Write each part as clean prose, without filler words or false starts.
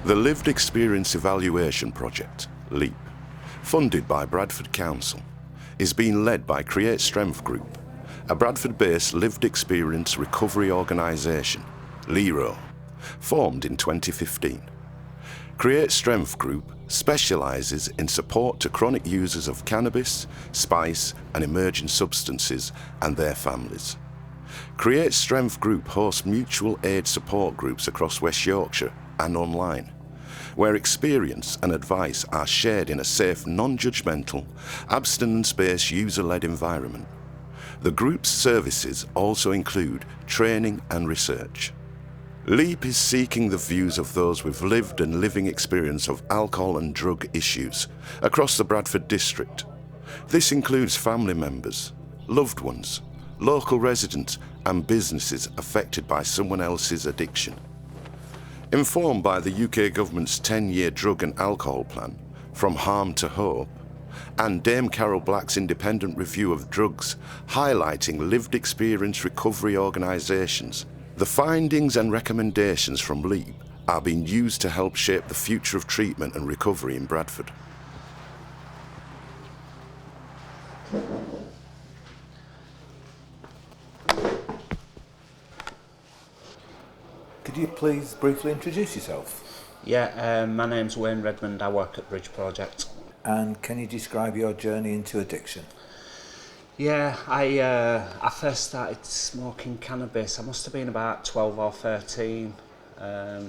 The Lived Experience Evaluation Project, LEEP, funded by Bradford Council, is being led by Create Strength Group, a Bradford-based lived experience recovery organisation, LERO, formed in 2015. Create Strength Group specialises in support to chronic users of cannabis, spice and emerging substances and their families. Create Strength Group hosts mutual aid support groups across West Yorkshire and online, where experience and advice are shared in a safe, non-judgmental, abstinence-based user-led environment. The group's services also include training and research. LEEP is seeking the views of those with lived and living experience of alcohol and drug issues across the Bradford district. This includes family members, loved ones, local residents and businesses affected by someone else's addiction. Informed by the UK Government's 10-year drug and alcohol plan, From Harm to Hope, and Dame Carol Black's independent review of drugs highlighting lived experience recovery organisations, the findings and recommendations from LEEP are being used to help shape the future of treatment and recovery in Bradford. Could you please briefly introduce yourself? Yeah, my name's Wayne Redmond. I work at Bridge Project. And can you describe your journey into addiction? Yeah, I first started smoking cannabis. I must have been about 12 or 13. I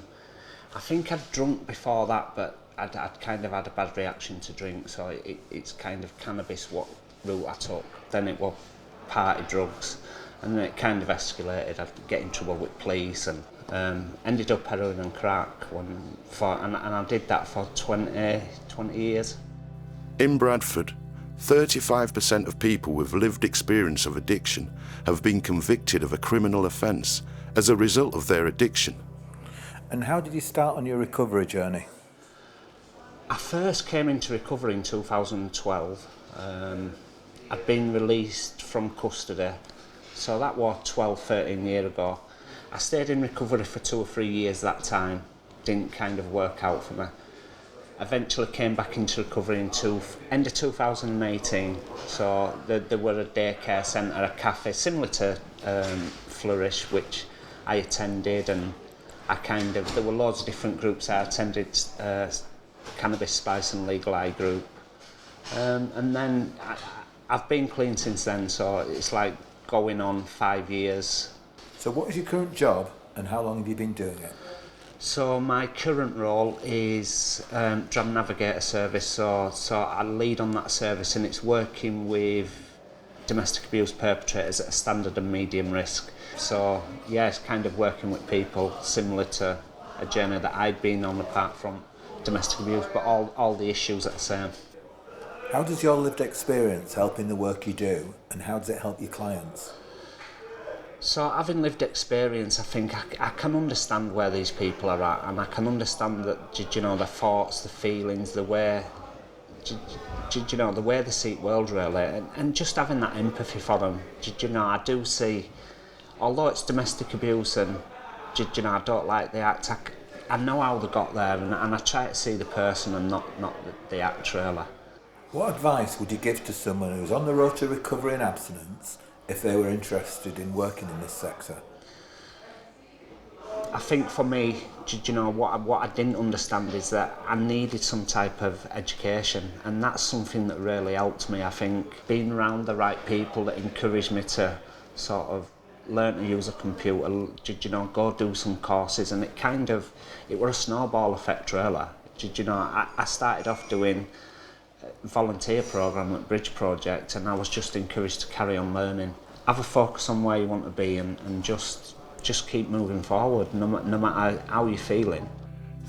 think I'd drunk before that, but I'd kind of had a bad reaction to drink, so it's kind of cannabis what route I took. Then it was party drugs, and then it kind of escalated. I'd get in trouble with police and ended up heroin and crack, and I did that for 20 years. In Bradford, 35% of people with lived experience of addiction have been convicted of a criminal offence as a result of their addiction. And how did you start on your recovery journey? I first came into recovery in 2012. I'd been released from custody, so that was 13 years ago. I stayed in recovery for 2 or 3 years that time, didn't kind of work out for me. Eventually came back into recovery in end of 2018, so there were a daycare centre, a cafe, similar to Flourish, which I attended, and there were loads of different groups. I attended Cannabis, Spice and Legal Eye group, and then I've been clean since then, so it's like going on 5 years. So what is your current job and how long have you been doing it? So my current role is Dram Navigator service, so I lead on that service, and it's working with domestic abuse perpetrators at a standard and medium risk. So yeah, it's kind of working with people similar to a journey that I'd been on apart from domestic abuse, but all the issues are the same. How does your lived experience help in the work you do, and how does it help your clients? So having lived experience, I think I can understand where these people are at, and I can understand that, their thoughts, the feelings, the way, the way they see the world really, and just having that empathy for them. I do see, although it's domestic abuse and, I don't like the act, I know how they got there, and I try to see the person and not the act really. What advice would you give to someone who's on the road to recovery and abstinence if they were interested in working in this sector? I think for me, what I didn't understand is that I needed some type of education, and that's something that really helped me. I think being around the right people that encouraged me to sort of learn to use a computer, go do some courses, and it was a snowball effect really. I started off doing volunteer programme at Bridge Project, and I was just encouraged to carry on learning. Have a focus on where you want to be, and just keep moving forward, no matter how you're feeling.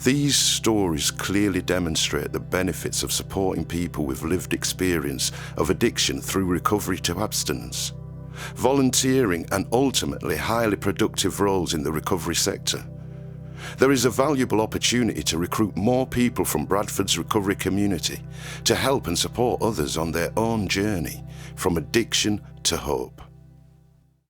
These stories clearly demonstrate the benefits of supporting people with lived experience of addiction through recovery to abstinence, volunteering and ultimately highly productive roles in the recovery sector. There is a valuable opportunity to recruit more people from Bradford's recovery community to help and support others on their own journey from addiction to hope.